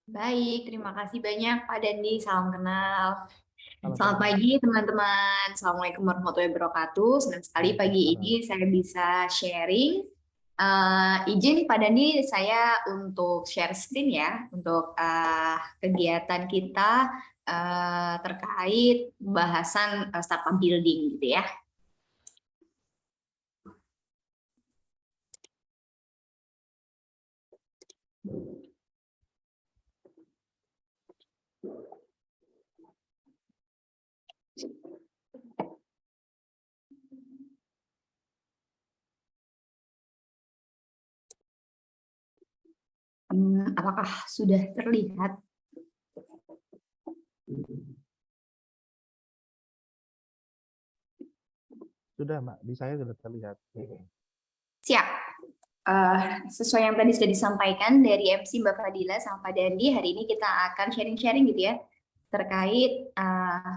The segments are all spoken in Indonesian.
Baik, terima kasih banyak Pak Dandi. Salam kenal. Selamat Sama-sama. pagi teman-teman. Assalamualaikum warahmatullahi wabarakatuh. Senang sekali pagi ini Waalaikumsalam. saya bisa sharing. Izin Pak Dandi, saya untuk share screen ya, untuk kegiatan kita terkait bahasan startup building gitu ya. Apakah sudah terlihat? Sudah, Mak. Di saya sudah terlihat. Siap. Sesuai yang tadi sudah disampaikan dari MC Mbak Fadila sama Pak Dandi, hari ini kita akan sharing-sharing gitu ya, terkait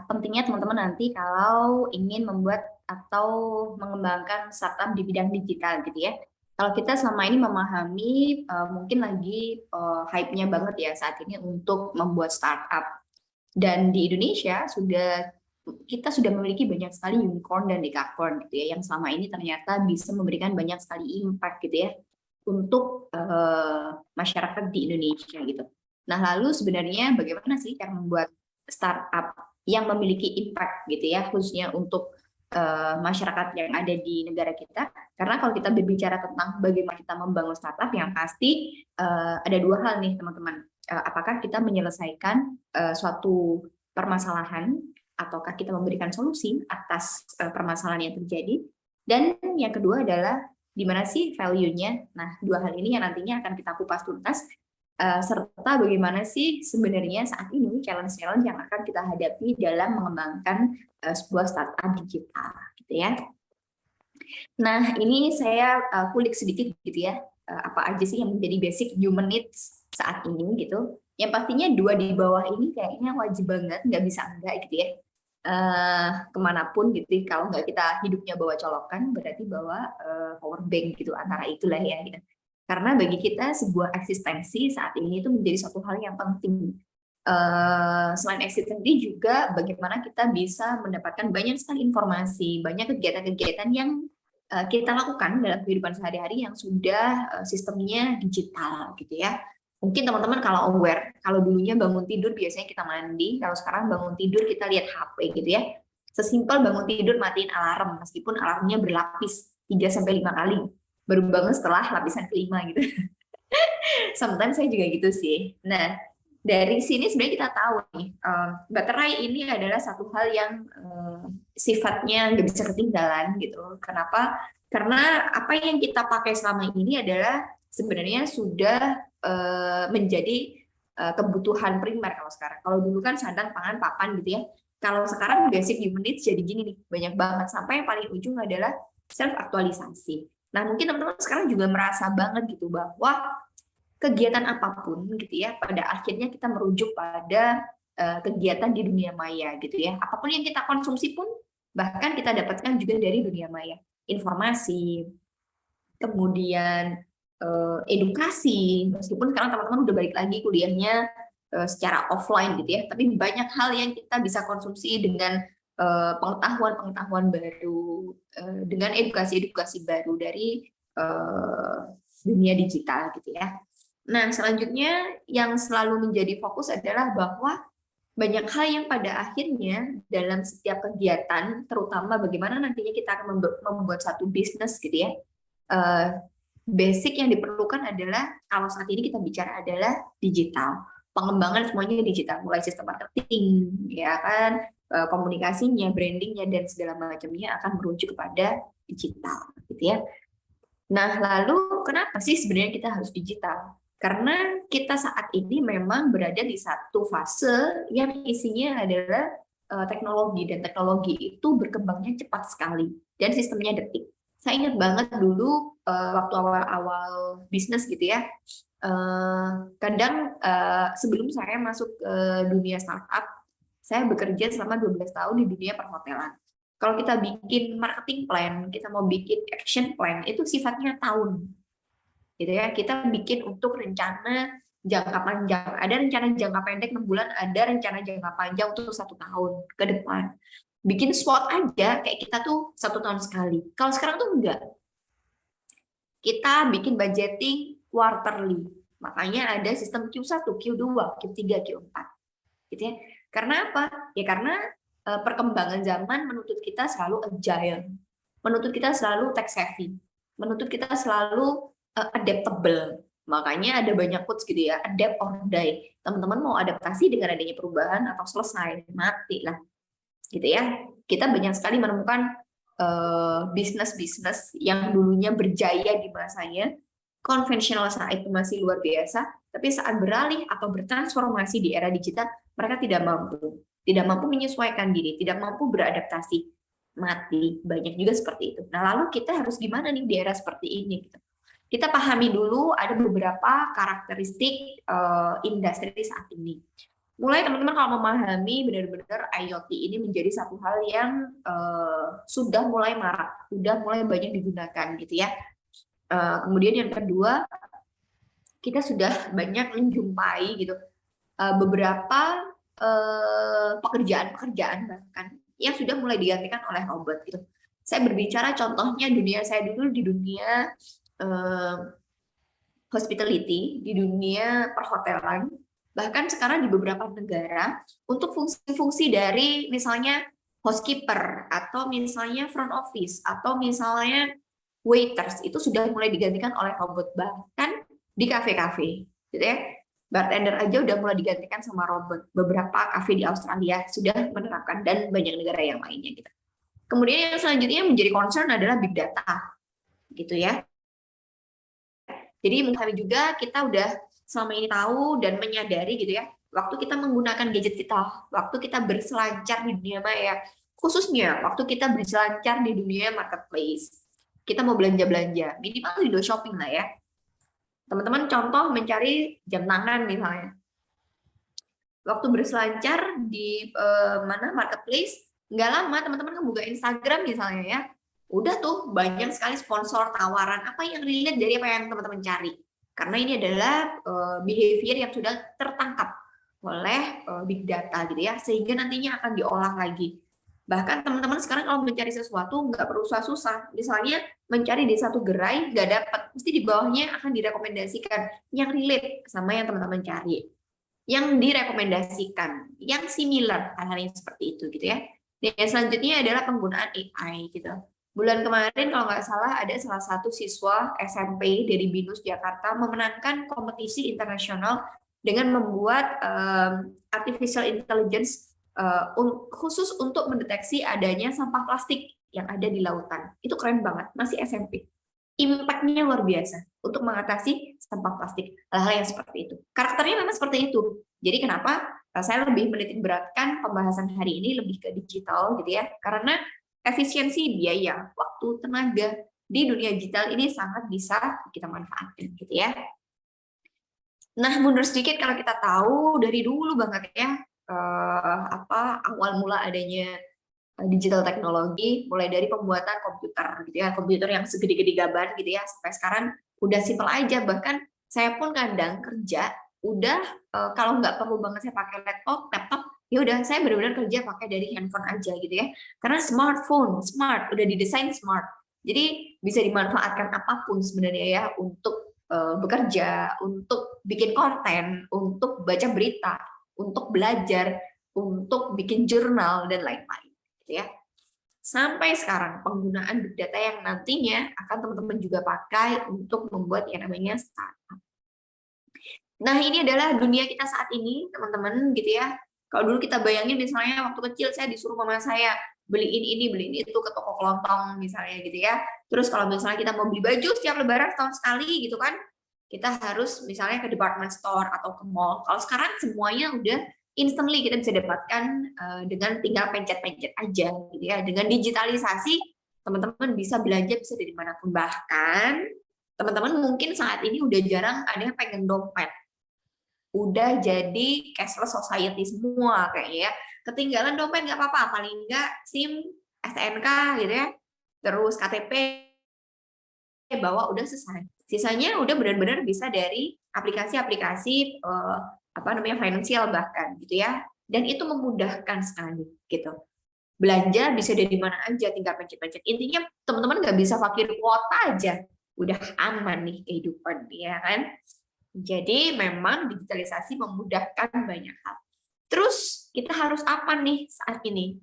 pentingnya teman-teman nanti kalau ingin membuat atau mengembangkan startup di bidang digital gitu ya. Kalau kita selama ini memahami mungkin lagi hype-nya banget ya saat ini untuk membuat startup. Dan di Indonesia kita sudah memiliki banyak sekali unicorn dan dekakorn gitu ya, yang selama ini ternyata bisa memberikan banyak sekali impact gitu ya untuk masyarakat di Indonesia gitu. Nah, lalu sebenarnya bagaimana sih cara membuat startup yang memiliki impact gitu ya, khususnya untuk masyarakat yang ada di negara kita? Karena kalau kita berbicara tentang bagaimana kita membangun startup, yang pasti ada dua hal nih teman-teman. Apakah kita menyelesaikan suatu permasalahan ataukah kita memberikan solusi atas permasalahan yang terjadi? Dan yang kedua adalah di mana sih value-nya? Nah, dua hal ini yang nantinya akan kita kupas tuntas, serta bagaimana sih sebenarnya saat ini challenge-challenge yang akan kita hadapi dalam mengembangkan sebuah startup digital, gitu ya. Nah, ini saya kulik sedikit gitu ya, apa aja sih yang menjadi basic human needs saat ini gitu. Yang pastinya dua di bawah ini kayaknya wajib banget, nggak bisa enggak gitu ya. Kemanapun gitu, kalau nggak kita hidupnya bawa colokan, berarti bawa power bank gitu, antara itulah ya. Gitu. Karena bagi kita sebuah eksistensi saat ini itu menjadi suatu hal yang penting. Selain eksistensi juga bagaimana kita bisa mendapatkan banyak sekali informasi, banyak kegiatan-kegiatan yang kita lakukan dalam kehidupan sehari-hari yang sudah sistemnya digital gitu ya. Mungkin teman-teman kalau aware, kalau dulunya bangun tidur biasanya kita mandi, kalau sekarang bangun tidur kita lihat HP gitu ya. Sesimpel bangun tidur matiin alarm, meskipun alarmnya berlapis 3 sampai 5 kali. Baru bangun setelah lapisan kelima gitu. Sometimes saya juga gitu sih. Nah, dari sini sebenarnya kita tahu nih, baterai ini adalah satu hal yang sifatnya nggak bisa ketinggalan gitu. Kenapa? Karena apa yang kita pakai selama ini adalah sebenarnya sudah menjadi kebutuhan primer kalau sekarang. Kalau dulu kan sandang, pangan, papan gitu ya. Kalau sekarang basic human needs jadi gini nih, banyak banget. Sampai yang paling ujung adalah self aktualisasi. Nah, mungkin teman-teman sekarang juga merasa banget gitu bahwa kegiatan apapun gitu ya, pada akhirnya kita merujuk pada kegiatan di dunia maya gitu ya. Apapun yang kita konsumsi pun bahkan kita dapatkan juga dari dunia maya. Informasi, kemudian edukasi, meskipun sekarang teman-teman udah balik lagi kuliahnya secara offline gitu ya, tapi banyak hal yang kita bisa konsumsi dengan pengetahuan-pengetahuan baru, dengan edukasi-edukasi baru dari dunia digital gitu ya. Nah, selanjutnya yang selalu menjadi fokus adalah bahwa banyak hal yang pada akhirnya dalam setiap kegiatan, terutama bagaimana nantinya kita akan membuat satu bisnis gitu ya, eh, basic yang diperlukan adalah, kalau saat ini kita bicara adalah digital. Pengembangan semuanya digital, mulai sistem marketing, ya kan, komunikasinya, brandingnya, dan segala macamnya akan merujuk kepada digital, gitu ya. Nah, lalu kenapa sih sebenarnya kita harus digital? Karena kita saat ini memang berada di satu fase yang isinya adalah teknologi, dan teknologi itu berkembangnya cepat sekali dan sistemnya detik. Saya ingat banget dulu waktu awal-awal bisnis gitu ya, kadang sebelum saya masuk ke dunia startup, saya bekerja selama 12 tahun di dunia perhotelan. Kalau kita bikin marketing plan, kita mau bikin action plan, itu sifatnya tahun, gitu ya. Kita bikin untuk rencana jangka panjang, ada rencana jangka pendek 6 bulan, ada rencana jangka panjang untuk 1 tahun ke depan. Bikin SWOT aja kayak kita tuh 1 tahun sekali. Kalau sekarang tuh enggak. Kita bikin budgeting quarterly. Makanya ada sistem Q1, Q2, Q3, Q4. Gitu ya. Karena apa? Ya karena perkembangan zaman menuntut kita selalu agile. Menuntut kita selalu tech savvy. Menuntut kita selalu adaptable. Makanya ada banyak quotes gitu ya, adapt or die. Teman-teman mau adaptasi dengan adanya perubahan atau selesai, mati lah. Gitu ya. Kita banyak sekali menemukan bisnis-bisnis yang dulunya berjaya di masanya, konvensional saat itu masih luar biasa, tapi saat beralih atau bertransformasi di era digital, mereka tidak mampu menyesuaikan diri, tidak mampu beradaptasi, mati. Banyak juga seperti itu. Nah, lalu kita harus gimana nih di era seperti ini? Kita pahami dulu ada beberapa karakteristik industri saat ini. Mulai teman-teman kalau memahami benar-benar IoT ini menjadi satu hal yang sudah mulai marak, sudah mulai banyak digunakan gitu ya. Kemudian yang kedua, kita sudah banyak menjumpai gitu beberapa pekerjaan-pekerjaan bahkan yang sudah mulai digantikan oleh robot gitu. Saya berbicara contohnya dunia saya dulu di dunia hospitality, di dunia perhotelan, bahkan sekarang di beberapa negara untuk fungsi-fungsi dari misalnya housekeeper atau misalnya front office atau misalnya waiters itu sudah mulai digantikan oleh robot, bahkan di kafe-kafe gitu ya. Bartender aja udah mulai digantikan sama robot. Beberapa kafe di Australia sudah menerapkan dan banyak negara yang lainnya gitu. Kemudian yang selanjutnya menjadi concern adalah big data gitu ya. Jadi kami juga kita udah selama ini tahu dan menyadari gitu ya, waktu kita menggunakan gadget kita, waktu kita berselancar di dunia maya, khususnya waktu kita berselancar di dunia marketplace, kita mau belanja-belanja, minimal window shopping lah ya. Teman-teman contoh mencari jam tangan misalnya. Waktu berselancar di mana marketplace, nggak lama teman-teman ngebuka Instagram misalnya ya, udah tuh banyak sekali sponsor tawaran apa yang relate dari apa yang teman-teman cari. Karena ini adalah behavior yang sudah tertangkap oleh big data gitu ya, sehingga nantinya akan diolah lagi. Bahkan teman-teman sekarang kalau mencari sesuatu nggak perlu susah-susah. Misalnya mencari di satu gerai nggak dapat, mesti di bawahnya akan direkomendasikan yang relate sama yang teman-teman cari, yang direkomendasikan, yang similar, hal-hal yang seperti itu gitu ya. Dan yang selanjutnya adalah penggunaan AI gitu. Bulan kemarin kalau nggak salah ada salah satu siswa SMP dari BINUS Jakarta memenangkan kompetisi internasional dengan membuat artificial intelligence khusus untuk mendeteksi adanya sampah plastik yang ada di lautan. Itu keren banget, masih SMP. Impact-nya luar biasa untuk mengatasi sampah plastik, hal-hal yang seperti itu. Karakternya memang seperti itu. Jadi kenapa saya lebih menitik beratkan pembahasan hari ini lebih ke digital gitu ya, karena efisiensi biaya, waktu, tenaga di dunia digital ini sangat bisa kita manfaatkan gitu ya. Nah, mundur sedikit kalau kita tahu dari dulu banget ya awal mula adanya digital teknologi, mulai dari pembuatan komputer gitu ya, komputer yang segede-gede gaban gitu ya, sampai sekarang udah simpel aja. Bahkan saya pun kadang kerja udah kalau nggak perlu banget saya pakai laptop, ya udah saya benar-benar kerja pakai dari handphone aja gitu ya. Karena smartphone, smart, udah didesain smart. Jadi bisa dimanfaatkan apapun sebenarnya ya untuk bekerja, untuk bikin konten, untuk baca berita, untuk belajar, untuk bikin jurnal dan lain-lain gitu ya. Sampai sekarang penggunaan big data yang nantinya akan teman-teman juga pakai untuk membuat yang namanya startup. Nah, ini adalah dunia kita saat ini, teman-teman gitu ya. Kalau dulu kita bayangin misalnya waktu kecil saya disuruh mama saya beliin ini, beliin itu ke toko kelontong misalnya gitu ya. Terus kalau misalnya kita mau beli baju setiap lebaran tahun sekali gitu kan, kita harus misalnya ke department store atau ke mall. Kalau sekarang semuanya udah instantly kita bisa dapatkan dengan tinggal pencet-pencet aja gitu ya. Dengan digitalisasi teman-teman bisa belanja bisa dari manapun, bahkan teman-teman mungkin saat ini udah jarang ada yang pengen dompet, udah jadi cashless society semua kayaknya ya. Ketinggalan dompet nggak apa-apa, paling nggak SIM, STNK gitu ya, terus KTP bawa udah selesai. Sisanya udah benar-benar bisa dari aplikasi-aplikasi finansial bahkan gitu ya. Dan itu memudahkan sekali gitu. Belanja bisa dari mana aja, tinggal pencet-pencet. Intinya teman-teman nggak bisa fakir kuota aja, udah aman nih kehidupan, ya kan? Jadi memang digitalisasi memudahkan banyak hal. Terus kita harus apa nih saat ini?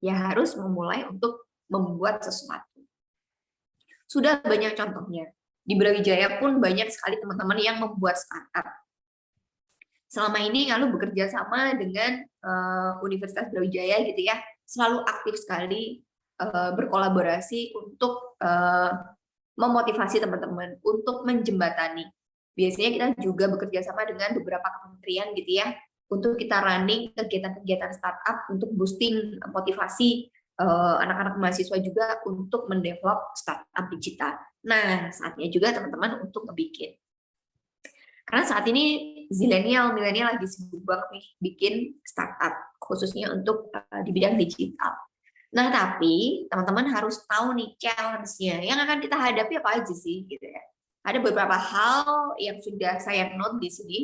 Ya harus memulai untuk membuat sesuatu. Sudah banyak contohnya. Di Brawijaya pun banyak sekali teman-teman yang membuat startup. Selama ini Ngalu bekerja sama dengan Universitas Brawijaya gitu ya, selalu aktif sekali berkolaborasi untuk memotivasi teman-teman untuk menjembatani. Biasanya kita juga bekerja sama dengan beberapa kementerian gitu ya, untuk kita running kegiatan-kegiatan startup untuk boosting motivasi anak-anak mahasiswa juga untuk mendevelop startup digital. Nah, saatnya juga teman-teman untuk ngebikin. Karena saat ini milenial lagi sibuk banget nih bikin startup, khususnya untuk di bidang digital. Nah, tapi teman-teman harus tahu nih challenge-nya yang akan kita hadapi apa aja sih gitu ya. Ada beberapa hal yang sudah saya note di sini,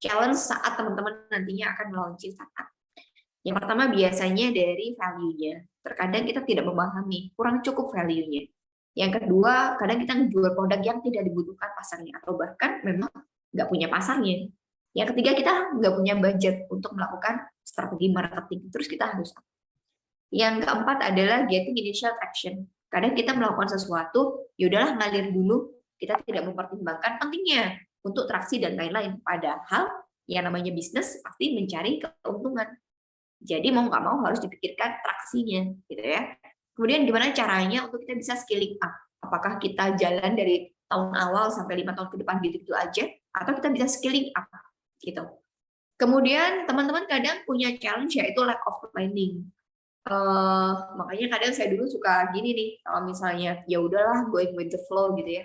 challenge saat teman-teman nantinya akan launching startup. Yang pertama biasanya dari value-nya. Terkadang kita tidak memahami, kurang cukup value-nya. Yang kedua, kadang kita menjual produk yang tidak dibutuhkan pasarnya, atau bahkan memang nggak punya pasarnya. Yang ketiga, kita nggak punya budget untuk melakukan strategi marketing. Terus kita harus apa? Yang keempat adalah getting initial traction. Kadang kita melakukan sesuatu, yaudahlah ngalir dulu, kita tidak mempertimbangkan pentingnya untuk traksi dan lain-lain. Padahal yang namanya bisnis pasti mencari keuntungan. Jadi mau nggak mau harus dipikirkan traksinya, gitu ya. Kemudian gimana caranya untuk kita bisa scaling up? Apakah kita jalan dari tahun awal sampai 5 tahun ke depan gitu-gitu aja, atau kita bisa scaling up, gitu. Kemudian teman-teman kadang punya challenge yaitu lack of planning. Makanya kadang saya dulu suka gini nih, kalau misalnya ya udahlah going with the flow gitu ya.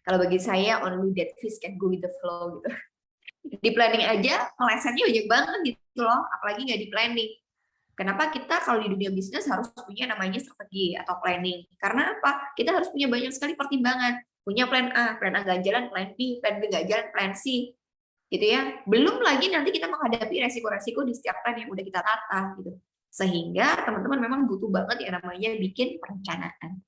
Kalau bagi saya only that fish can go with the flow gitu. Di planning aja melesetnya banyak banget gitu loh, apalagi nggak di planning. Kenapa kita kalau di dunia bisnis harus punya namanya strategi atau planning? Karena apa? Kita harus punya banyak sekali pertimbangan. Punya plan A nggak jalan, plan B nggak jalan, plan C. Gitu ya. Belum lagi nanti kita menghadapi resiko-resiko di setiap plan yang udah kita tata gitu. Sehingga teman-teman memang butuh banget yang namanya bikin perencanaan.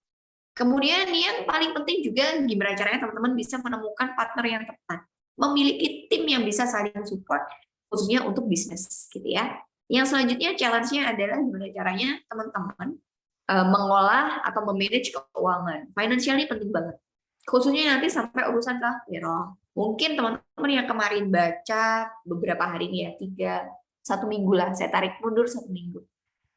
Kemudian yang paling penting juga gimana caranya teman-teman bisa menemukan partner yang tepat. Memiliki tim yang bisa saling support, khususnya untuk bisnis gitu ya. Yang selanjutnya challenge-nya adalah gimana caranya teman-teman mengolah atau memanage keuangan. Financial ini penting banget. Khususnya nanti sampai urusan ke payroll. Mungkin teman-teman yang kemarin baca beberapa hari ini ya, 1 minggu lah, saya tarik mundur 1 minggu.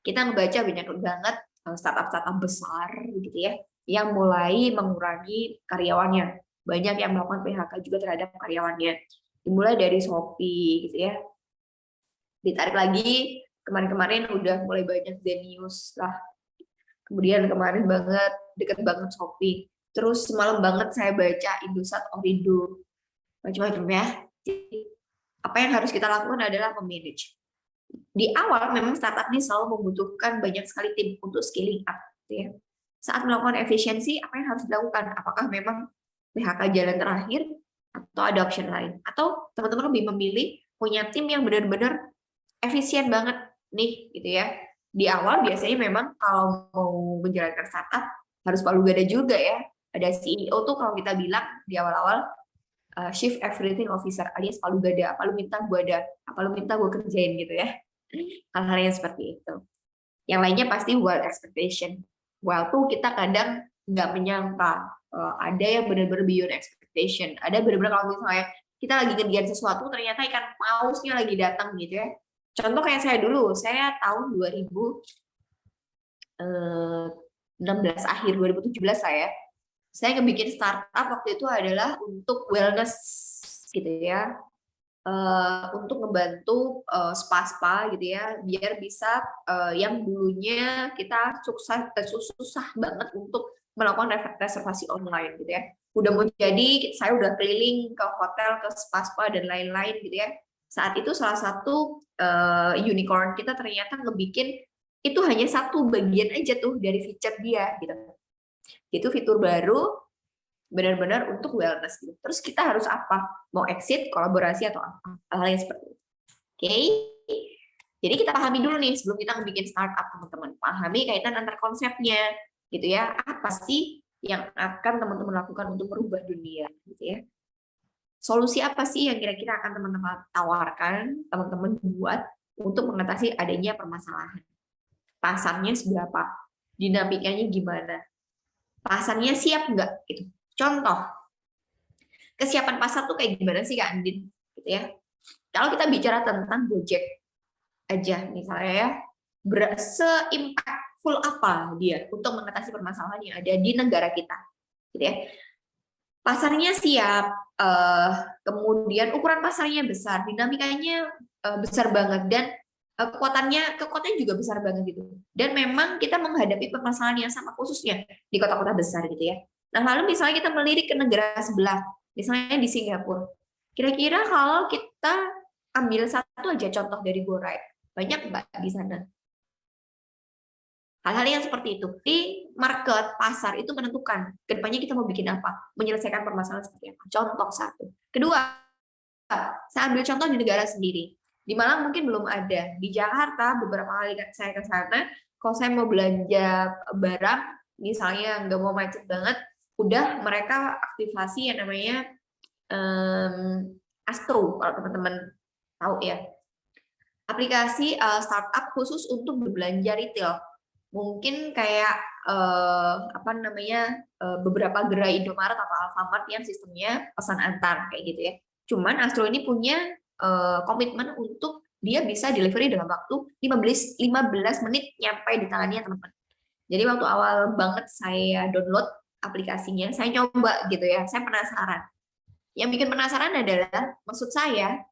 Kita membaca banyak banget startup-startup besar gitu ya, yang mulai mengurangi karyawannya. Banyak yang melakukan PHK juga terhadap karyawannya. Dimulai dari Shopee gitu ya. Ditarik lagi, kemarin-kemarin udah mulai banyak Zenius lah. Kemudian kemarin banget, deket banget Shopee. Terus semalam banget saya baca Indosat Orindo. Macam-macam ya. Jadi, apa yang harus kita lakukan adalah memanage. Di awal memang startup ini selalu membutuhkan banyak sekali tim untuk scaling up. Gitu ya. Saat melakukan efisiensi, apa yang harus dilakukan? Apakah memang PHK jalan terakhir atau ada option lain? Atau teman-teman lebih memilih punya tim yang benar-benar efisien banget nih, gitu ya. Di awal biasanya memang kalau mau menjalankan startup harus palu gada juga ya. Ada CEO tuh kalau kita bilang di awal-awal Chief Everything Officer alias palu gada, apa lu minta gue ada, apa lu minta gue kerjain gitu ya. Hal-hal yang seperti itu. Yang lainnya pasti wild expectation. Wild tuh kita kadang nggak menyangka ada yang benar-benar beyond expectation. Ada benar-benar kalau misalnya kita lagi ngerjain sesuatu ternyata ikan pausnya lagi datang gitu ya. Contoh kayak saya dulu, saya tahun 2016 akhir 2017 saya ngebikin startup waktu itu adalah untuk wellness gitu ya. Untuk ngebantu spa-spa gitu ya, biar bisa yang dulunya kita susah banget untuk melakukan reservasi online gitu ya. Udah mau jadi, saya udah keliling ke hotel, ke spa-spa dan lain-lain gitu ya. Saat itu salah satu unicorn kita ternyata ngebikin itu hanya satu bagian aja tuh dari feature dia gitu. Itu fitur baru benar-benar untuk wellness gitu. Terus kita harus apa? Mau exit, kolaborasi atau apa? Hal-hal yang seperti itu. Oke. Jadi kita pahami dulu nih sebelum kita bikin startup, teman-teman. Pahami kaitan antar konsepnya gitu ya. Apa sih yang akan teman-teman lakukan untuk merubah dunia gitu ya. Solusi apa sih yang kira-kira akan teman-teman tawarkan, teman-teman buat untuk mengatasi adanya permasalahan? Pasarnya seberapa? Dinamikanya gimana? Pasarnya siap nggak? Gitu. Contoh, kesiapan pasar tuh kayak gimana sih Kak Andin? Gitu ya. Kalau kita bicara tentang Gojek aja misalnya ya, se-impactful apa dia untuk mengatasi permasalahan yang ada di negara kita, gitu ya. Pasarnya siap, kemudian ukuran pasarnya besar, dinamikanya besar banget, dan kekuatannya juga besar banget gitu. Dan memang kita menghadapi permasalahan yang sama khususnya di kota-kota besar gitu ya. Nah lalu misalnya kita melirik ke negara sebelah, misalnya di Singapura. Kira-kira kalau kita ambil satu aja contoh dari GoRide, banyak Mbak di sana. Hal-hal yang seperti itu di market pasar itu menentukan kedepannya kita mau bikin apa, menyelesaikan permasalahan seperti apa. Contoh satu. Kedua, saya ambil contoh di negara sendiri. Di Malang mungkin belum ada. Di Jakarta beberapa kali saya ke sana, kalau saya mau belanja barang, misalnya nggak mau macet banget, udah mereka aktivasi yang namanya Astro, kalau teman-teman tahu ya. Aplikasi startup khusus untuk berbelanja retail. Mungkin kayak apa namanya beberapa gerai Indomaret atau Alfamart yang sistemnya pesan antar kayak gitu ya. Cuman Astro ini punya komitmen untuk dia bisa delivery dalam waktu 15 menit nyampe di tangannya teman-teman. Jadi waktu awal banget saya download aplikasinya, saya coba gitu ya, saya penasaran. Yang bikin penasaran adalah, maksud saya,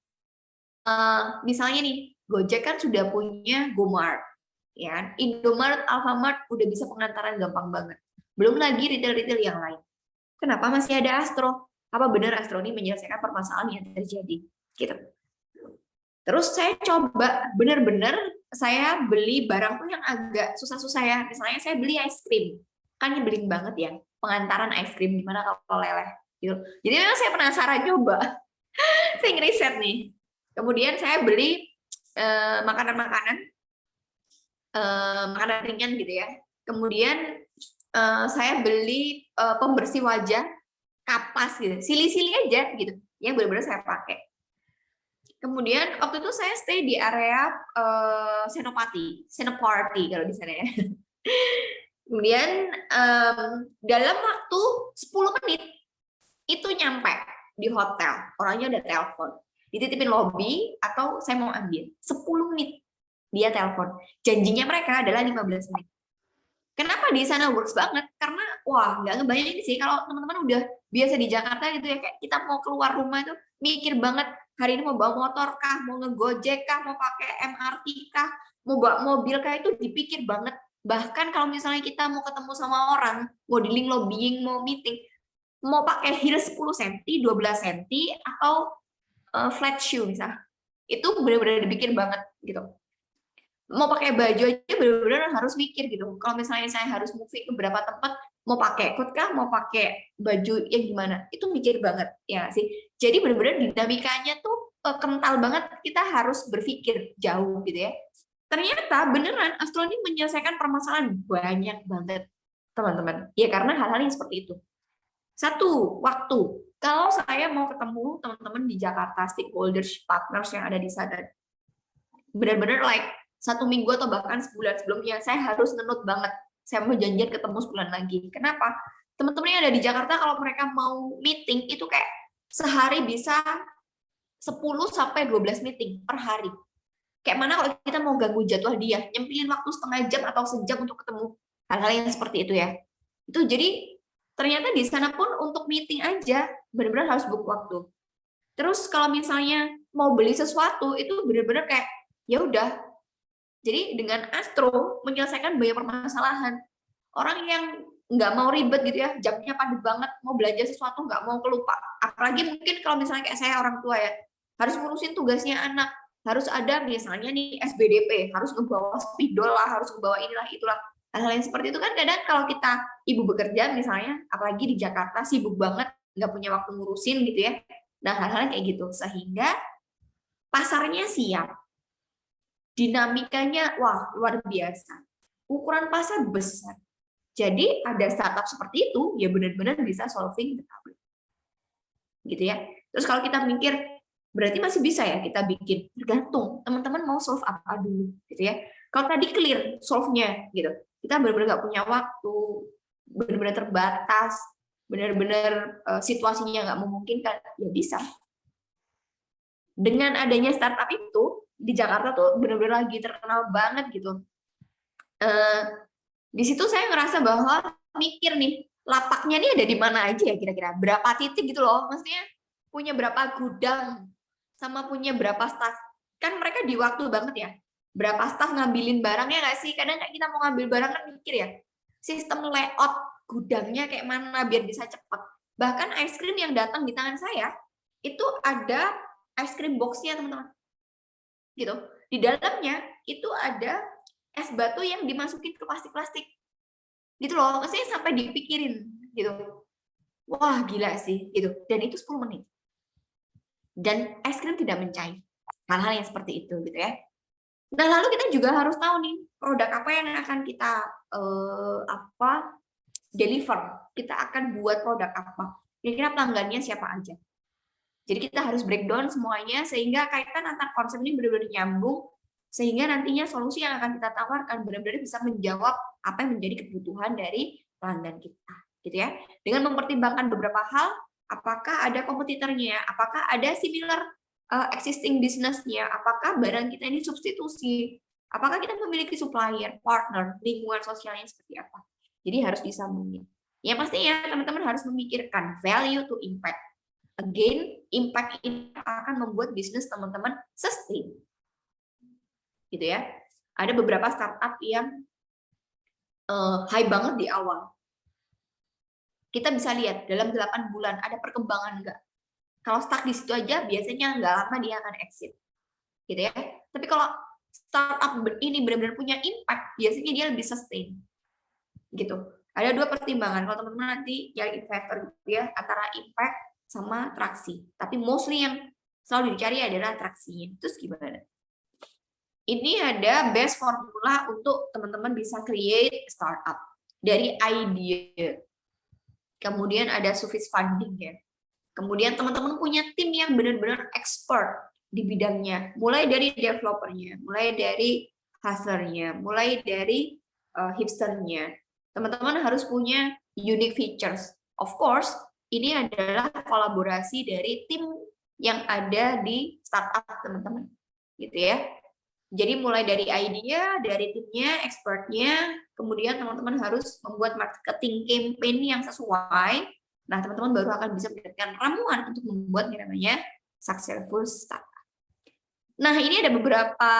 misalnya nih, Gojek kan sudah punya GoMart, ya, Indomaret, Alfamart udah bisa pengantaran gampang banget. Belum lagi retail-retail yang lain. Kenapa masih ada Astro? Apa benar Astro ini menyelesaikan permasalahan yang terjadi? Gitu. Terus saya coba, benar-benar saya beli barang tuh yang agak susah-susah ya. Misalnya saya beli es krim, kan nyebelin banget ya, pengantaran es krim gimana kalau leleh. Gitu. Jadi memang saya penasaran coba. Saya ngeriset nih. Kemudian saya beli makanan-makanan ringan gitu ya. Kemudian saya beli pembersih wajah, kapas gitu, sili-sili aja gitu, yang benar-benar saya pakai. Kemudian waktu itu saya stay di area Senopati kalau di sana ya. Kemudian dalam waktu 10 menit itu nyampe di hotel, orangnya udah telepon, dititipin lobby atau saya mau ambil. 10 menit dia telepon. Janjinya mereka adalah 15 menit. Kenapa di sana works banget? Karena wah nggak ngebayangin sih kalau teman-teman udah biasa di Jakarta gitu ya, kayak kita mau keluar rumah itu mikir banget hari ini mau bawa motor kah, mau ngegojek kah, mau pakai MRT kah, mau bawa mobil kah, itu dipikir banget. Bahkan kalau misalnya kita mau ketemu sama orang, mau dealing, lobbying, mau meeting, mau pakai heels 10 cm, 12 cm atau flat shoe misalnya, itu benar-benar dipikir banget gitu. Mau pakai baju aja benar-benar harus mikir gitu. Kalau misalnya saya harus moving ke beberapa tempat, mau pakai coat kah, mau pakai baju yang gimana, itu mikir banget ya sih. Jadi benar-benar dinamikanya tuh kental banget, kita harus berpikir jauh gitu ya. Ternyata beneran Astro ini menyelesaikan permasalahan banyak banget teman-teman. Ya karena hal-hal yang seperti itu. Satu, waktu. Kalau saya mau ketemu teman-teman di Jakarta, stakeholders, partners yang ada di sana, benar-benar like 1 minggu atau bahkan sebulan sebelumnya, saya harus ngenut banget. Saya mau janjian ketemu sebulan lagi. Kenapa? Teman-teman yang ada di Jakarta kalau mereka mau meeting itu kayak sehari bisa 10-12 meeting per hari. Kayak mana kalau kita mau ganggu jadwal dia, nyempilin waktu setengah jam atau sejam untuk ketemu. Hal-hal yang seperti itu ya. Itu jadi ternyata di sana pun untuk meeting aja benar-benar harus book waktu. Terus kalau misalnya mau beli sesuatu itu benar-benar kayak ya udah. Jadi dengan Astro menyelesaikan banyak permasalahan. Orang yang nggak mau ribet gitu ya, jamnya padat banget, mau belanja sesuatu nggak mau kelupa. Apalagi mungkin kalau misalnya kayak saya orang tua ya, harus ngurusin tugasnya anak, harus ada misalnya nih SBDP, harus ngebawa spidol lah, harus ngebawa inilah itulah. Hal-hal yang seperti itu kan kadang kalau kita ibu bekerja misalnya, apalagi di Jakarta sibuk banget, nggak punya waktu ngurusin gitu ya. Nah, hal-hal kayak gitu. Sehingga pasarnya siap, dinamikanya wah luar biasa. Ukuran pasar besar. Jadi ada startup seperti itu, ya benar-benar bisa solving the problem. Gitu ya. Terus kalau kita mikir, berarti masih bisa ya kita bikin, tergantung teman-teman mau solve apa dulu gitu ya. Kalau tadi clear solve-nya gitu, kita benar-benar nggak punya waktu, benar-benar terbatas, benar-benar situasinya nggak memungkinkan, ya bisa. Dengan adanya startup itu di Jakarta tuh benar-benar lagi terkenal banget gitu. Di situ saya ngerasa bahwa mikir nih, lapaknya nih ada di mana aja ya kira-kira, berapa titik gitu loh, maksudnya punya berapa gudang, sama punya berapa staff, kan mereka di waktu banget ya, berapa staff ngambilin barangnya nggak sih, kadang kayak kita mau ngambil barang kan mikir ya, sistem layout gudangnya kayak mana biar bisa cepat, bahkan ice cream yang datang di tangan saya, itu ada ice cream box-nya teman-teman, gitu, di dalamnya itu ada es batu yang dimasukin ke plastik-plastik, gitu loh, maksudnya sampai dipikirin gitu, wah gila sih gitu, dan itu 10 menit dan es krim tidak mencair, hal-hal yang seperti itu gitu ya. Nah lalu kita juga harus tahu nih produk apa yang akan kita deliver, kita akan buat produk apa, kira-kira pelanggannya siapa aja. Jadi kita harus breakdown semuanya sehingga kaitan antar konsep ini benar-benar nyambung, sehingga nantinya solusi yang akan kita tawarkan benar-benar bisa menjawab apa yang menjadi kebutuhan dari pelanggan kita, gitu ya. Dengan mempertimbangkan beberapa hal, apakah ada kompetitornya, apakah ada similar existing business-nya, apakah barang kita ini substitusi, apakah kita memiliki supplier, partner, lingkungan sosialnya seperti apa. Jadi harus disambungin. Yang pastinya teman-teman harus memikirkan value to impact. Again, impact ini akan membuat bisnis teman-teman sustain. Gitu ya. Ada beberapa startup yang high banget di awal. Kita bisa lihat dalam 8 bulan ada perkembangan enggak. Kalau stuck di situ aja biasanya nggak lama dia akan exit. Gitu ya. Tapi kalau startup ini benar-benar punya impact, biasanya dia lebih sustain. Gitu. Ada 2 pertimbangan kalau teman-teman nanti jadi investor gitu ya, antara impact sama traksi. Tapi mostly yang selalu dicari adalah traksinya. Terus gimana? Ini ada best formula untuk teman-teman bisa create startup. Dari idea. Kemudian ada suffice funding ya. Kemudian teman-teman punya tim yang benar-benar expert di bidangnya. Mulai dari developernya, mulai dari hustlernya, mulai dari hipsternya. Teman-teman harus punya unique features. Of course, ini adalah kolaborasi dari tim yang ada di startup teman-teman, gitu ya. Jadi mulai dari idea, dari timnya, expertnya, kemudian teman-teman harus membuat marketing campaign yang sesuai. Nah, teman-teman baru akan bisa mendapatkan ramuan untuk membuat yang namanya successful startup. Nah, ini ada beberapa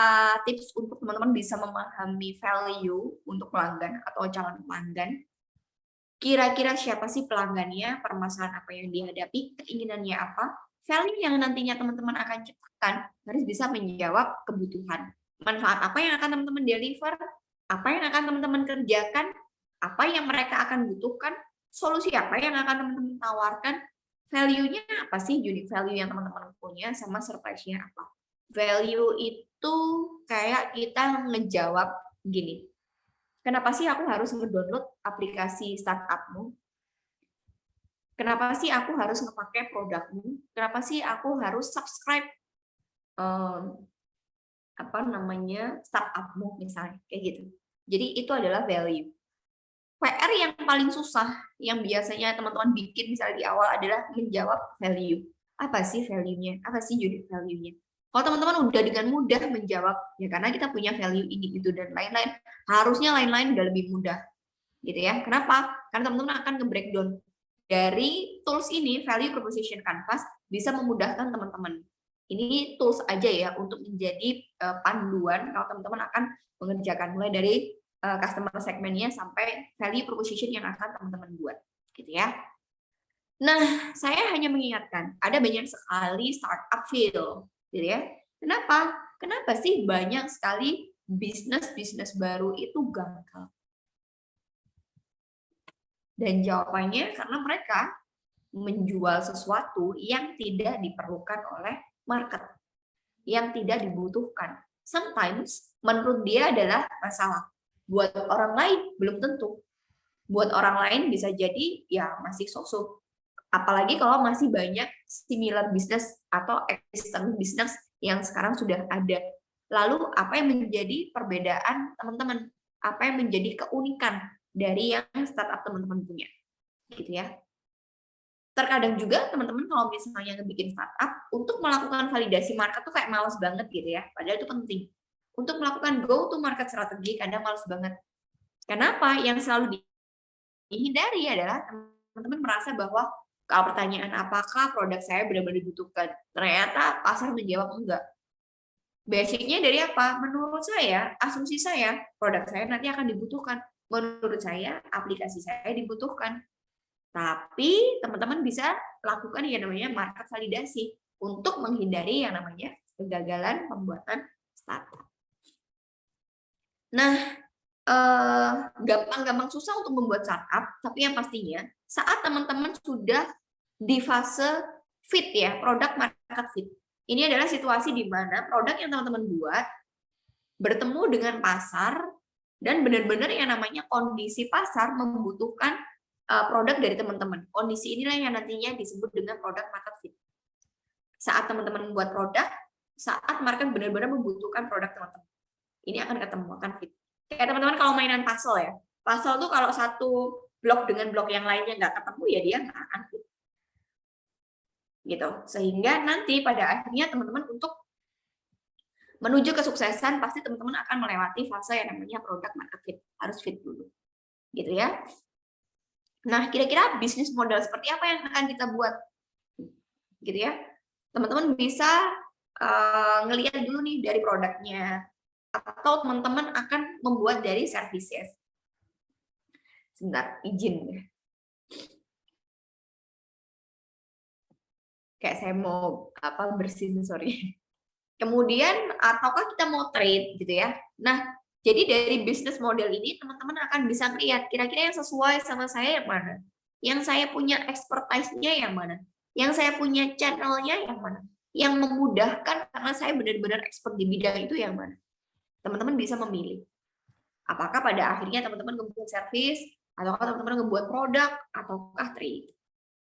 tips untuk teman-teman bisa memahami value untuk pelanggan atau calon pelanggan. Kira-kira siapa sih pelanggannya, permasalahan apa yang dihadapi, keinginannya apa, value yang nantinya teman-teman akan ciptakan harus bisa menjawab kebutuhan. Manfaat apa yang akan teman-teman deliver, apa yang akan teman-teman kerjakan, apa yang mereka akan butuhkan, solusi apa yang akan teman-teman tawarkan, value-nya apa sih, unique value yang teman-teman punya, sama surprise-nya apa. Value itu kayak kita ngejawab gini, kenapa sih aku harus ngedownload aplikasi startupmu? Kenapa sih aku harus ngepakai produkmu? Kenapa sih aku harus subscribe startupmu misalnya kayak gitu. Jadi itu adalah value. PR yang paling susah yang biasanya teman-teman bikin misalnya di awal adalah menjawab value. Apa sih value-nya? Apa sih unique value-nya? Kalau teman-teman udah dengan mudah menjawab, ya karena kita punya value ini, itu, dan lain-lain, harusnya lain-lain udah lebih mudah. Gitu ya. Kenapa? Karena teman-teman akan nge-breakdown. Dari tools ini, Value Proposition Canvas, bisa memudahkan teman-teman. Ini tools aja ya, untuk menjadi panduan kalau teman-teman akan mengerjakan. Mulai dari customer segmentnya sampai value proposition yang akan teman-teman buat. Gitu ya. Nah, saya hanya mengingatkan, ada banyak sekali startup fail, gitu ya. Kenapa? Kenapa sih banyak sekali bisnis baru itu gagal? Dan jawabannya karena mereka menjual sesuatu yang tidak diperlukan oleh market, yang tidak dibutuhkan. Sometimes menurut dia adalah masalah. Buat orang lain belum tentu. Buat orang lain bisa jadi ya masih sosok. Apalagi kalau masih banyak similar business atau existing business yang sekarang sudah ada. Lalu apa yang menjadi perbedaan teman-teman? Apa yang menjadi keunikan dari yang startup teman-teman punya? Gitu ya. Terkadang juga teman-teman kalau misalnya ngebikin startup, untuk melakukan validasi market tuh kayak males banget gitu ya, padahal itu penting. Untuk melakukan go to market strategi kadang males banget. Kenapa? Yang selalu dihindari adalah teman-teman merasa bahwa kalau pertanyaan apakah produk saya benar-benar dibutuhkan, ternyata pasar menjawab enggak. Basicnya dari apa? Menurut saya, asumsi saya, produk saya nanti akan dibutuhkan. Menurut saya, aplikasi saya dibutuhkan. Tapi teman-teman bisa lakukan yang namanya market validasi untuk menghindari yang namanya kegagalan pembuatan startup. Nah, gampang-gampang susah untuk membuat startup, tapi yang pastinya saat teman-teman sudah di fase fit ya, produk market fit. Ini adalah situasi di mana produk yang teman-teman buat bertemu dengan pasar dan benar-benar yang namanya kondisi pasar membutuhkan produk dari teman-teman. Kondisi inilah yang nantinya disebut dengan produk market fit. Saat teman-teman membuat produk, saat market benar-benar membutuhkan produk teman-teman. Ini akan ketemu, akan fit. Kayak teman-teman kalau mainan puzzle ya. Puzzle tuh kalau satu blok dengan blok yang lainnya nggak ketemu, ya dia nggak akan fit. Gitu. Sehingga nanti pada akhirnya teman-teman untuk menuju kesuksesan, pasti teman-teman akan melewati fase yang namanya produk market fit. Harus fit dulu. Gitu ya. Nah, kira-kira bisnis model seperti apa yang akan kita buat? Gitu ya. Teman-teman bisa ngelihat dulu nih dari produknya, atau teman-teman akan membuat dari services. Sebentar, izin ya. Kayak saya mau bersin, sorry. Kemudian, ataukah kita mau trade gitu ya. Nah, jadi dari bisnis model ini teman-teman akan bisa lihat kira-kira yang sesuai sama saya yang mana, yang saya punya expertise-nya yang mana, yang saya punya channel-nya yang mana, yang memudahkan karena saya benar-benar expert di bidang itu yang mana. Teman-teman bisa memilih. Apakah pada akhirnya teman-teman membuat service, ataukah teman-teman membuat produk, ataukah trade.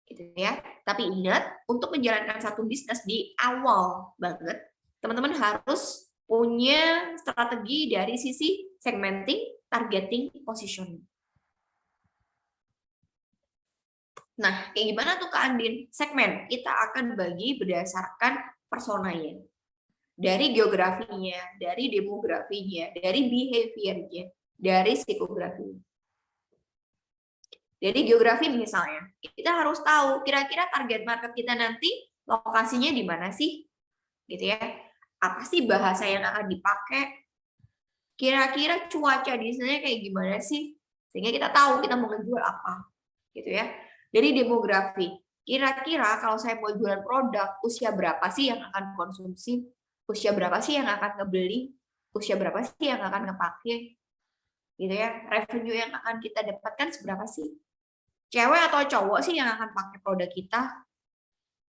Gitu ya. Tapi ingat, untuk menjalankan satu bisnis di awal banget, teman-teman harus punya strategi dari sisi segmenting, targeting, positioning. Nah, kayak gimana tuh Kak Andin? Segmen, kita akan bagi berdasarkan personanya. Dari geografinya, dari demografinya, dari behavior-nya, dari psikografinya. Dari geografi misalnya, kita harus tahu kira-kira target market kita nanti lokasinya di mana sih? Gitu ya. Apa sih bahasa yang akan dipakai? Kira-kira cuaca di sana kayak gimana sih? Sehingga kita tahu kita mau ngejual apa. Gitu ya. Dari demografi, kira-kira kalau saya mau jualan produk, usia berapa sih yang akan konsumsi? Usia berapa sih yang akan ngebeli? Usia berapa sih yang akan ngepakai? Gitu ya. Revenue yang akan kita dapatkan seberapa sih? Cewek atau cowok sih yang akan pakai produk kita?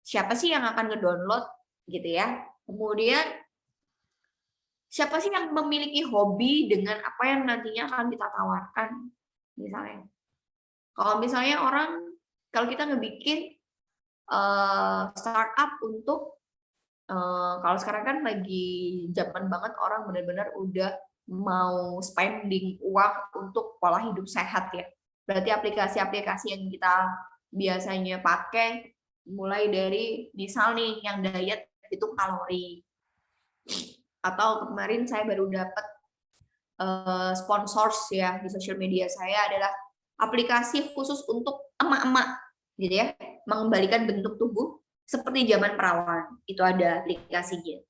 Siapa sih yang akan ngedownload? Gitu ya. Kemudian siapa sih yang memiliki hobi dengan apa yang nantinya akan kita tawarkan, misalnya. Kalau misalnya kalau kita ngebikin startup untuk, kalau sekarang kan lagi zaman banget orang benar-benar udah mau spending uang untuk pola hidup sehat ya. Berarti aplikasi-aplikasi yang kita biasanya pakai, mulai dari misal nih yang diet hitung kalori, atau kemarin saya baru dapat sponsors ya di sosial media saya adalah aplikasi khusus untuk emak-emak gitu ya, mengembalikan bentuk tubuh seperti zaman perawan. Itu ada aplikasinya.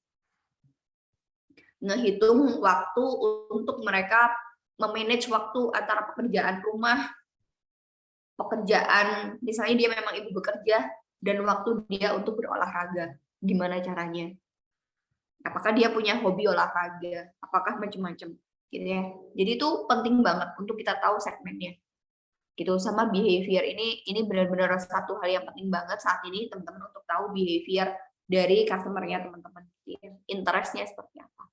Ngehitung waktu untuk mereka memanage waktu antara pekerjaan rumah, pekerjaan misalnya dia memang ibu bekerja, dan waktu dia untuk berolahraga. Gimana caranya? Apakah dia punya hobi olahraga? Apakah macam-macam? Gitu ya. Jadi itu penting banget untuk kita tahu segmennya. gitu. Sama behavior ini benar-benar satu hal yang penting banget saat ini teman-teman untuk tahu behavior dari customer-nya teman-teman, gitu ya. Interest-nya seperti apa.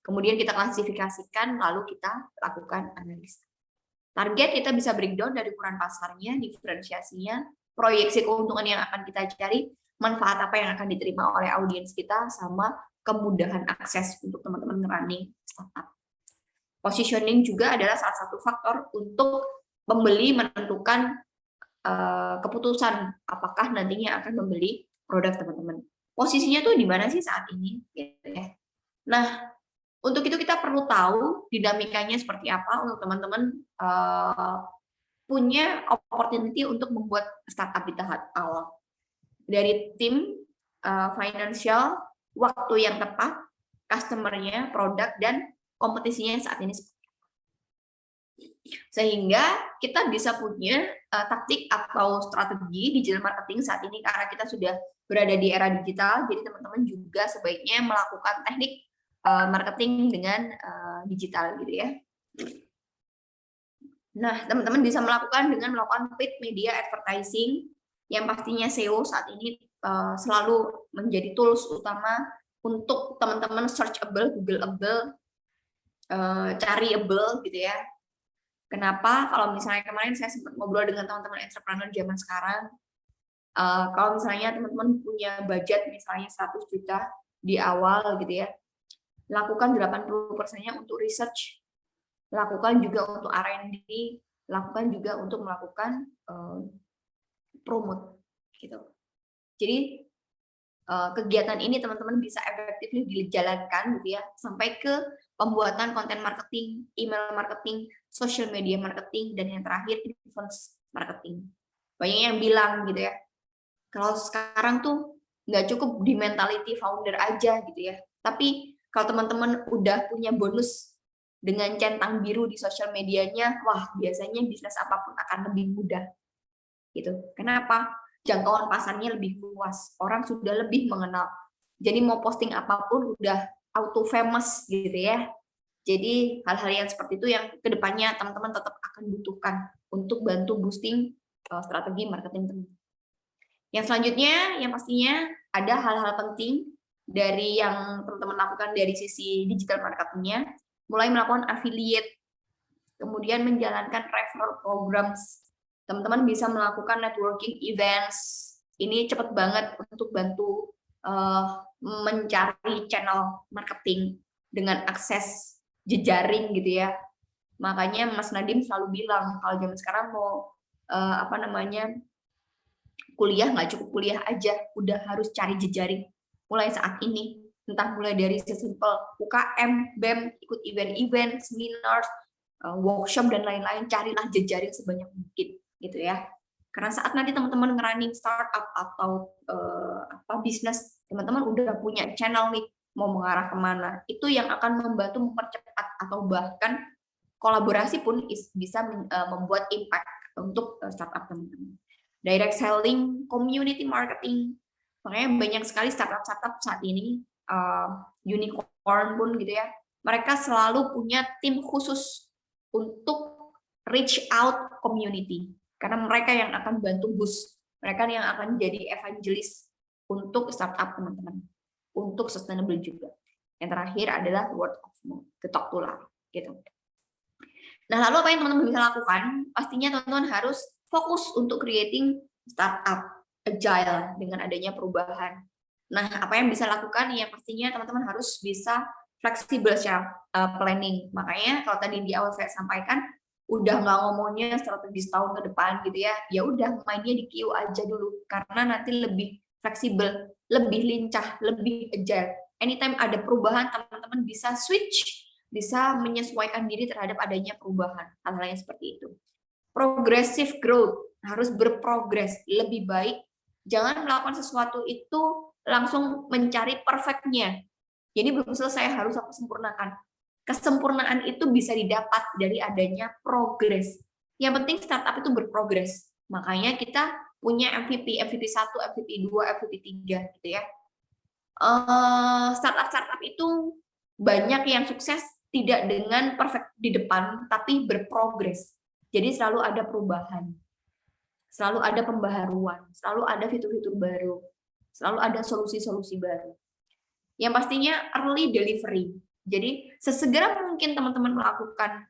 Kemudian kita klasifikasikan, lalu kita lakukan analisa. Target kita bisa breakdown dari ukuran pasarnya, diferensiasinya, proyeksi keuntungan yang akan kita cari, manfaat apa yang akan diterima oleh audiens kita, sama kemudahan akses untuk teman-teman ngerunning startup. Positioning juga adalah salah satu faktor untuk pembeli menentukan keputusan apakah nantinya akan membeli produk teman-teman. Posisinya tuh di mana sih saat ini? Gitu ya. Nah, untuk itu kita perlu tahu dinamikanya seperti apa untuk teman-teman punya opportunity untuk membuat startup di tahap awal. Dari tim, financial, waktu yang tepat, customer-nya, produk, dan kompetisinya saat ini. Sehingga kita bisa punya taktik atau strategi digital marketing saat ini karena kita sudah berada di era digital, jadi teman-teman juga sebaiknya melakukan teknik marketing dengan digital gitu ya. Nah, teman-teman bisa melakukan dengan melakukan paid media advertising yang pastinya SEO saat ini selalu menjadi tools utama untuk teman-teman searchable, Googleable, cariable gitu ya. Kenapa? Kalau misalnya kemarin saya sempat ngobrol dengan teman-teman entrepreneur zaman sekarang, kalau misalnya teman-teman punya budget misalnya 100 juta di awal gitu ya, lakukan 80%-nya untuk research, lakukan juga untuk R&D, lakukan juga untuk melakukan promote gitu. Jadi kegiatan ini teman-teman bisa efektif dijalankan gitu ya, sampai ke pembuatan konten marketing, email marketing, social media marketing, dan yang terakhir influence marketing. Banyak yang bilang gitu ya, kalau sekarang tuh nggak cukup di mentality founder aja gitu ya, tapi kalau teman-teman udah punya bonus dengan centang biru di sosial medianya, wah biasanya bisnis apapun akan lebih mudah gitu. Kenapa? Jangkauan pasarnya lebih luas, orang sudah lebih mengenal. Jadi mau posting apapun udah auto famous gitu ya. Jadi hal-hal yang seperti itu yang kedepannya teman-teman tetap akan butuhkan untuk bantu boosting strategi marketing teman. Yang selanjutnya, yang pastinya ada hal-hal penting dari yang teman-teman lakukan dari sisi digital marketingnya, mulai melakukan affiliate, kemudian menjalankan referral programs. Teman-teman bisa melakukan networking events. Ini cepat banget untuk bantu mencari channel marketing dengan akses jejaring gitu ya. Makanya Mas Nadiem selalu bilang kalau zaman sekarang mau kuliah nggak cukup kuliah aja, udah harus cari jejaring mulai saat ini. Entah mulai dari sesimpel UKM, BEM, ikut event-event, seminar, workshop dan lain-lain, carilah jejaring sebanyak mungkin gitu ya. Karena saat nanti teman-teman ngerunning startup atau bisnis, teman-teman udah punya channel nih mau mengarah kemana, itu yang akan membantu mempercepat atau bahkan kolaborasi pun bisa membuat impact untuk startup teman-teman. Direct selling, community marketing, makanya banyak sekali startup saat ini, unicorn pun gitu ya, mereka selalu punya tim khusus untuk reach out community, karena mereka yang akan bantu boost, mereka yang akan jadi evangelis untuk startup teman-teman, untuk sustainable juga. Yang terakhir adalah word of mouth, ketok tular gitu. Nah, lalu apa yang teman-teman bisa lakukan? Pastinya teman-teman harus fokus untuk creating startup agile dengan adanya perubahan. Nah, apa yang bisa lakukan? Ya pastinya teman-teman harus bisa fleksibel secara planning. Makanya kalau tadi di awal saya sampaikan, udah nggak ngomongnya strategi setahun ke depan gitu ya, ya udah mainnya di Q aja dulu, karena nanti lebih fleksibel, lebih lincah, lebih agile. Anytime ada perubahan, teman-teman bisa switch, bisa menyesuaikan diri terhadap adanya perubahan, hal-hal yang seperti itu. Progressive growth, harus berprogres, lebih baik. Jangan melakukan sesuatu itu langsung mencari perfectnya. Jadi belum selesai, harus aku sempurnakan. Kesempurnaan itu bisa didapat dari adanya progres. Yang penting startup itu berprogres. Makanya kita punya MVP, MVP 1, MVP 2, MVP 3 gitu ya. Startup itu banyak yang sukses tidak dengan perfect di depan, tapi berprogres. Jadi selalu ada perubahan, selalu ada pembaharuan, selalu ada fitur-fitur baru, selalu ada solusi-solusi baru. Yang pastinya early delivery. Jadi sesegera mungkin teman-teman melakukan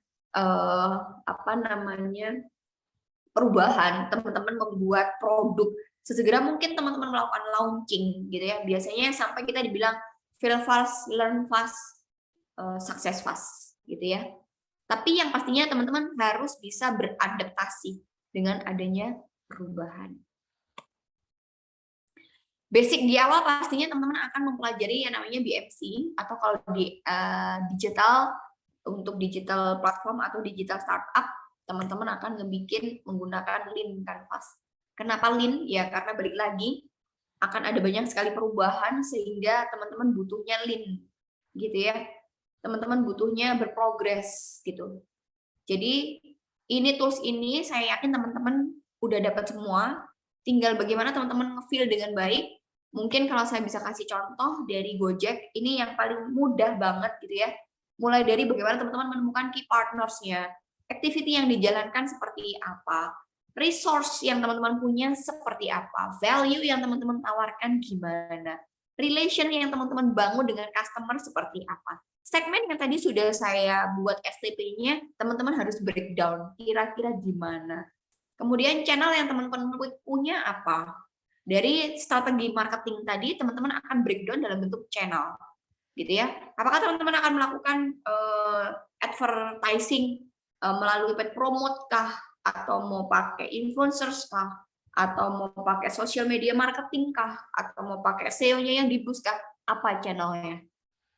perubahan, teman-teman membuat produk, sesegera mungkin teman-teman melakukan launching gitu ya. Biasanya sampai kita dibilang fail fast, learn fast, success fast gitu ya. Tapi yang pastinya teman-teman harus bisa beradaptasi dengan adanya perubahan. Basic di awal pastinya teman-teman akan mempelajari yang namanya BMC, atau kalau di digital, untuk digital platform atau digital startup, teman-teman akan ngebikin menggunakan Lean Canvas. Kenapa Lean? Ya karena balik lagi akan ada banyak sekali perubahan sehingga teman-teman butuhnya Lean gitu ya. Teman-teman butuhnya berprogres gitu. Jadi ini tools ini saya yakin teman-teman udah dapat semua. Tinggal bagaimana teman-teman nge-feel dengan baik. Mungkin kalau saya bisa kasih contoh dari Gojek, ini yang paling mudah banget gitu ya. Mulai dari bagaimana teman-teman menemukan key partners-nya, activity yang dijalankan seperti apa, resource yang teman-teman punya seperti apa, value yang teman-teman tawarkan gimana, relation yang teman-teman bangun dengan customer seperti apa. Segmen yang tadi sudah saya buat STP-nya, teman-teman harus breakdown kira-kira gimana. Kemudian channel yang teman-teman punya apa? Dari strategi marketing tadi, teman-teman akan breakdown dalam bentuk channel, gitu ya. Apakah teman-teman akan melakukan advertising melalui paid promote kah, atau mau pakai influencers kah, atau mau pakai social media marketing kah, atau mau pakai SEO-nya yang di-boost kah? Apa channelnya?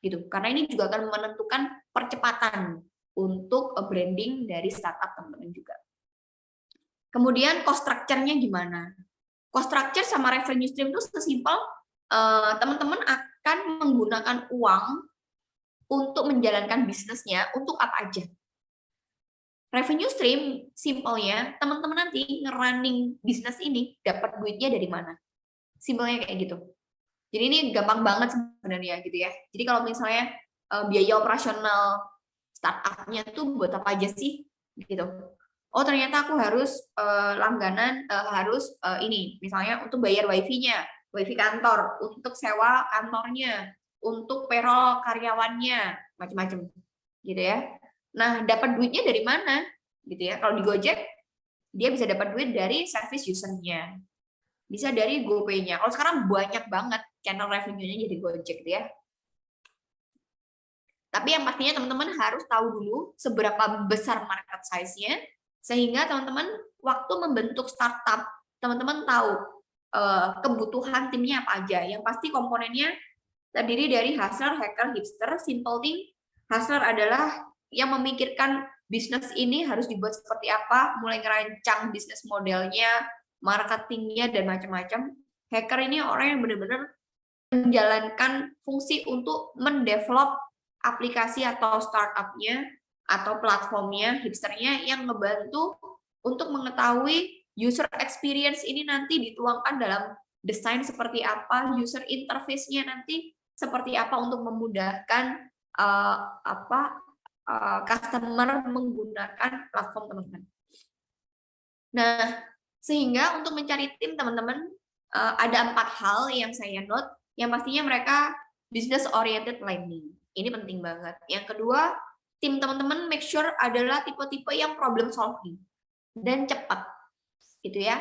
Gitu. Karena ini juga akan menentukan percepatan untuk branding dari startup teman-teman juga. Kemudian cost structure-nya gimana? Cost structure sama revenue stream itu sesimpel teman-teman akan menggunakan uang untuk menjalankan bisnisnya untuk apa aja. Revenue stream simpelnya teman-teman nanti nge-running bisnis ini dapat duitnya dari mana? Simpelnya kayak gitu. Jadi ini gampang banget sebenarnya gitu ya. Jadi kalau misalnya biaya operasional startup-nya tuh buat apa aja sih gitu. Oh ternyata aku harus langganan harus ini misalnya untuk bayar wifi-nya, wifi kantor, untuk sewa kantornya, untuk payroll karyawannya, macam-macam gitu ya. Nah dapat duitnya dari mana gitu ya? Kalau di Gojek dia bisa dapat duit dari service user-nya, bisa dari GoPay-nya. Kalau sekarang banyak banget channel revenue-nya jadi Gojek gitu ya. Tapi yang pastinya teman-teman harus tahu dulu seberapa besar market size-nya, sehingga teman-teman waktu membentuk startup, teman-teman tahu kebutuhan timnya apa aja. Yang pasti komponennya terdiri dari hustler, hacker, hipster, simple thing. Hustler adalah yang memikirkan bisnis ini harus dibuat seperti apa, mulai ngerancang bisnis modelnya, marketingnya, dan macam-macam. Hacker ini orang yang benar-benar menjalankan fungsi untuk mendevelop aplikasi atau startup-nya atau platformnya, hipsternya yang ngebantu untuk mengetahui user experience ini nanti dituangkan dalam desain seperti apa, user interface-nya nanti seperti apa untuk memudahkan customer menggunakan platform teman-teman. Nah, sehingga untuk mencari tim teman-teman ada 4 hal yang saya note, yang pastinya mereka business oriented planning. Ini penting banget. Yang kedua, tim teman-teman make sure adalah tipe-tipe yang problem solving dan cepat, gitu ya.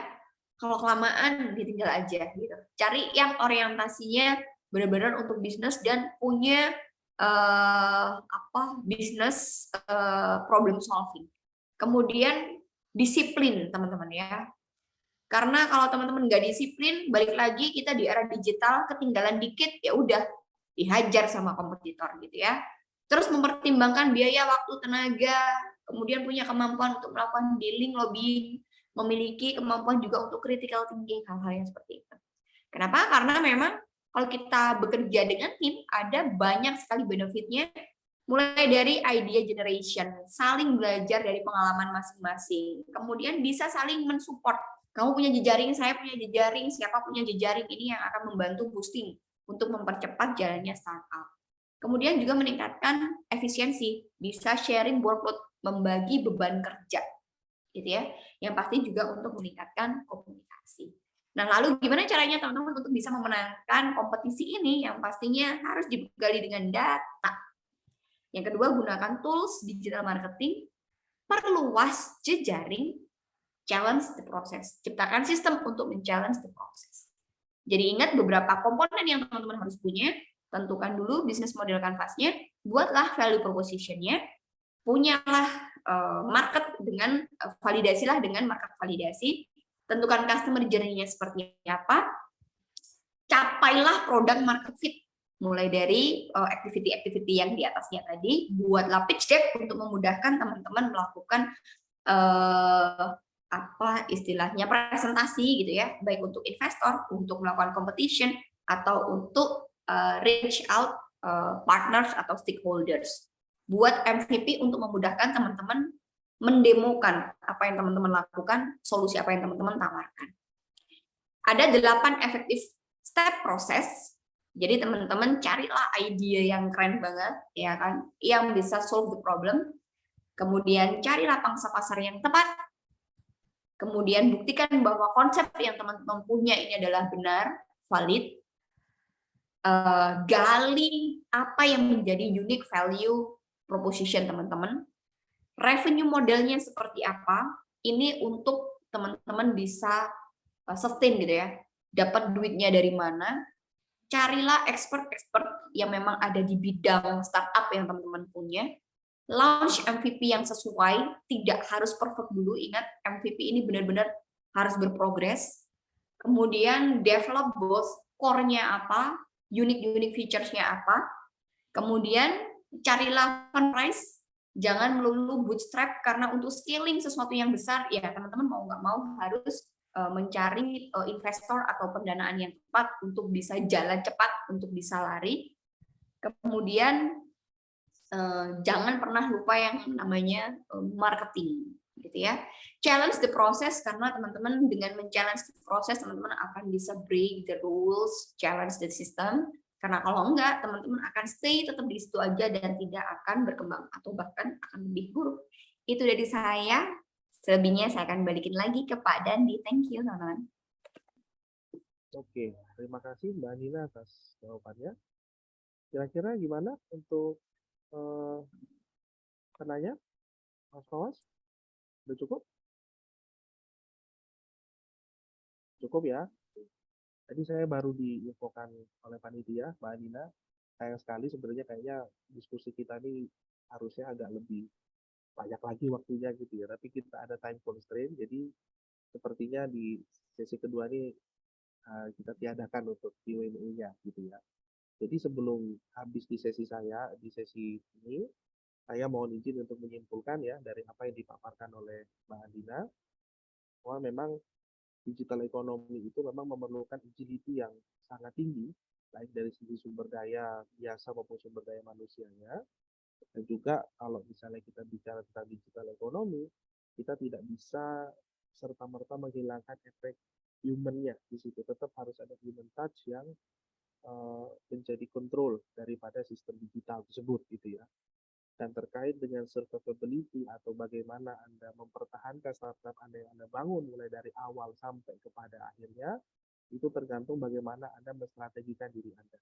Kalau kelamaan ditinggal aja, gitu. Cari yang orientasinya benar-benar untuk bisnis dan punya bisnis problem solving. Kemudian disiplin teman-teman ya. Karena kalau teman-teman nggak disiplin, balik lagi kita di era digital ketinggalan dikit ya udah dihajar sama kompetitor gitu ya. Terus mempertimbangkan biaya, waktu, tenaga, kemudian punya kemampuan untuk melakukan dealing, lobbying, memiliki kemampuan juga untuk critical thinking, hal-hal yang seperti itu. Kenapa? Karena memang kalau kita bekerja dengan tim, ada banyak sekali benefitnya, mulai dari idea generation, saling belajar dari pengalaman masing-masing, kemudian bisa saling mensupport. Kamu punya jejaring, saya punya jejaring, siapa punya jejaring, ini yang akan membantu boosting untuk mempercepat jalannya startup. Kemudian juga meningkatkan efisiensi, bisa sharing workload, membagi beban kerja. gitu ya. Yang pasti juga untuk meningkatkan komunikasi. Nah, lalu gimana caranya teman-teman untuk bisa memenangkan kompetisi ini yang pastinya harus digali dengan data. Yang kedua, gunakan tools digital marketing, perluas jejaring, challenge the process. Ciptakan sistem untuk men-challenge the process. Jadi ingat beberapa komponen yang teman-teman harus punya, tentukan dulu bisnis model kanvasnya, buatlah value proposition-nya, punyalah market dengan validasilah dengan market validasi, tentukan customer journey-nya seperti apa, capailah produk market fit mulai dari activity-activity yang di atasnya tadi, buatlah pitch deck untuk memudahkan teman-teman melakukan apa istilahnya presentasi gitu ya, baik untuk investor, untuk melakukan competition atau untuk reach out partners atau stakeholders. Buat MVP untuk memudahkan teman-teman mendemokan apa yang teman-teman lakukan, solusi apa yang teman-teman tawarkan. Ada 8 efektif step proses. Jadi teman-teman carilah ide yang keren banget ya kan, yang bisa solve the problem. Kemudian carilah pangsa pasar yang tepat. Kemudian buktikan bahwa konsep yang teman-teman punya ini adalah benar, valid. Gali apa yang menjadi unique value proposition teman-teman. Revenue modelnya seperti apa? Ini untuk teman-teman bisa sustain gitu ya. Dapat duitnya dari mana? Carilah expert-expert yang memang ada di bidang startup yang teman-teman punya. Launch MVP yang sesuai, tidak harus perfect dulu. Ingat, MVP ini benar-benar harus berprogres. Kemudian develop both core-nya apa, unique features-nya apa. Kemudian carilah fundraise, jangan melulu bootstrap karena untuk scaling sesuatu yang besar ya teman-teman mau nggak mau harus mencari investor atau pendanaan yang tepat untuk bisa jalan cepat, untuk bisa lari. Kemudian jangan pernah lupa yang namanya marketing, gitu ya. Challenge the process karena teman-teman dengan men-challenge the process teman-teman akan bisa break the rules, challenge the system. Karena kalau enggak, teman-teman akan stay tetap di situ aja dan tidak akan berkembang atau bahkan akan lebih buruk. Itu dari saya. Selebihnya saya akan balikin lagi ke Pak Dandi. Thank you, teman-teman. Oke, terima kasih Mbak Nina atas jawabannya. Kira-kira gimana untuk penanya, Mas Fawas? Udah cukup? Cukup ya. Tadi saya baru diinfokan oleh panitia, Mbak Nina. Sayang sekali sebenarnya kayaknya diskusi kita ini harusnya agak lebih banyak lagi waktunya gitu ya. Tapi kita ada time constraint, jadi sepertinya di sesi kedua ini kita tiadakan untuk Q&A-nya gitu ya. Jadi sebelum habis di sesi saya, di sesi ini, saya mohon izin untuk menyimpulkan ya dari apa yang dipaparkan oleh Mbak Andina, bahwa memang digital economy itu memang memerlukan agility yang sangat tinggi, baik dari segi sumber daya biasa maupun sumber daya manusianya. Dan juga kalau misalnya kita bicara tentang digital economy, kita tidak bisa serta-merta menghilangkan efek human-nya di situ. Tetap harus ada human touch yang menjadi kontrol daripada sistem digital tersebut gitu ya. Dan terkait dengan survivability atau bagaimana Anda mempertahankan startup Anda yang Anda bangun mulai dari awal sampai kepada akhirnya, itu tergantung bagaimana Anda menstrategikan diri Anda.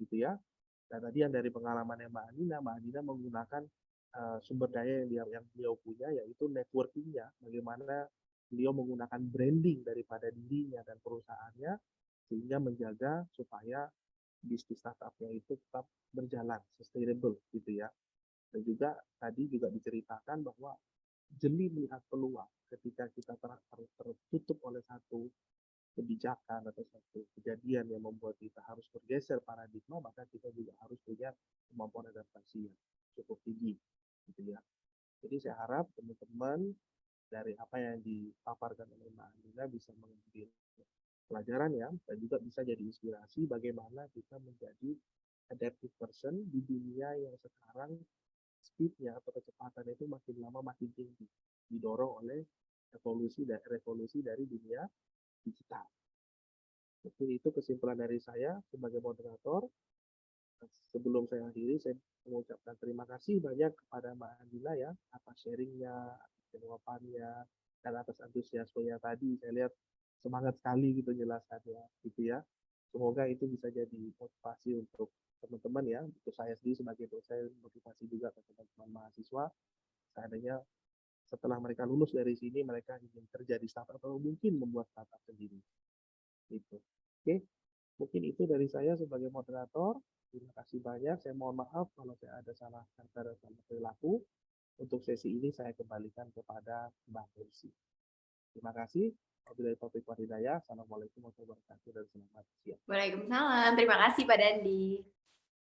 Gitu ya. Dan tadi yang dari pengalamannya Mbak Anina menggunakan sumber daya yang beliau punya, yaitu networking-nya, bagaimana beliau menggunakan branding daripada dirinya dan perusahaannya, sehingga menjaga supaya bisnis startup-nya itu tetap berjalan, sustainable gitu ya. Dan juga tadi juga diceritakan bahwa jeli melihat peluang ketika kita tertutup oleh satu kebijakan atau satu kejadian yang membuat kita harus bergeser paradigma, maka kita juga harus punya kemampuan adaptasi yang cukup tinggi gitu ya. Jadi saya harap teman-teman dari apa yang dipaparkan oleh Mbak Andina bisa mengambil pelajaran ya, dan juga bisa jadi inspirasi bagaimana kita menjadi adaptive person di dunia yang sekarang speednya atau kecepatan itu makin lama makin tinggi, didorong oleh revolusi dari dunia digital. Jadi itu kesimpulan dari saya sebagai moderator. Sebelum saya akhiri, saya mengucapkan terima kasih banyak kepada Mbak Andina ya atas sharingnya, jawabannya, dan atas antusiasmenya tadi. Saya lihat semangat sekali gitu jelaskannya, gitu ya. Semoga itu bisa jadi motivasi untuk teman-teman ya, untuk saya sendiri sebagai dosen, motivasi juga ke teman-teman mahasiswa. Seandainya setelah mereka lulus dari sini, mereka ingin kerja di startup atau mungkin membuat startup sendiri. Gitu. Oke, mungkin itu dari saya sebagai moderator. Terima kasih banyak. Saya mohon maaf kalau saya ada salah kata dan salah perilaku. Untuk sesi ini saya kembalikan kepada Mbak Lucy. Terima kasih. Wabillahi taufiq wal hidayah. Assalamualaikum warahmatullahi wabarakatuh dan selamat siang. Waalaikumsalam. Terima kasih Pak Dandi.